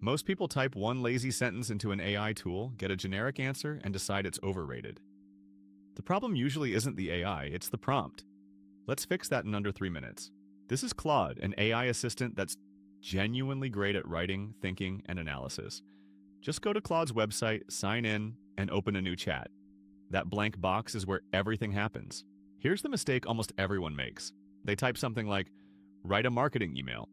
Most people type one lazy sentence into an AI tool, get a generic answer, and decide it's overrated. The problem usually isn't the AI, it's the prompt. Let's fix that in under 3 minutes. This is Claude, an AI assistant that's genuinely great at writing, thinking, and analysis. Just go to Claude's website, sign in, and open a new chat. That blank box is where everything happens. Here's the mistake almost everyone makes. They type something like, "Write a marketing email."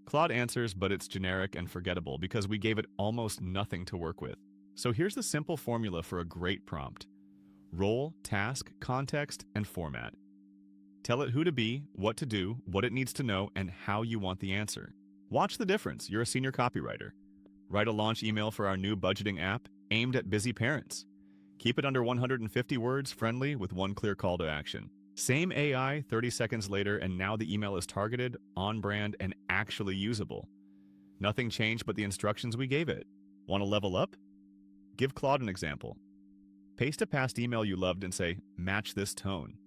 Claude answers, but it's generic and forgettable because we gave it almost nothing to work with. So here's the simple formula for a great prompt. Role, task, context, and format. Tell it who to be, what to do, what it needs to know, and how you want the answer. Watch the difference. You're a senior copywriter. Write a launch email for our new budgeting app aimed at busy parents. Keep it under 150 words, friendly, with one clear call to action. Same AI 30 seconds later, and now the email is targeted, on brand, and actually usable. Nothing changed but the instructions we gave it. Want to level up? Give Claude an example. Paste a past email you loved and say, "Match this tone."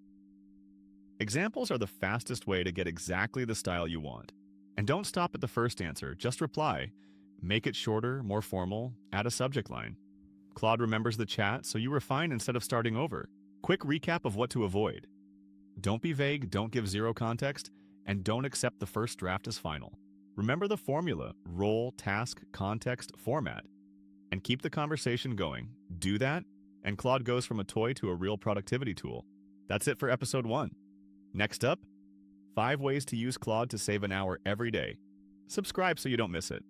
Examples are the fastest way to get exactly the style you want. And don't stop at the first answer, just reply. Make it shorter, more formal, add a subject line. Claude remembers the chat, so you refine instead of starting over. Quick recap of what to avoid. Don't be vague, don't give zero context, and don't accept the first draft as final. Remember the formula: role, task, context, format. And keep the conversation going. Do that, and Claude goes from a toy to a real productivity tool. That's it for episode 1. Next up, 5 ways to use Claude to save an hour every day. Subscribe so you don't miss it.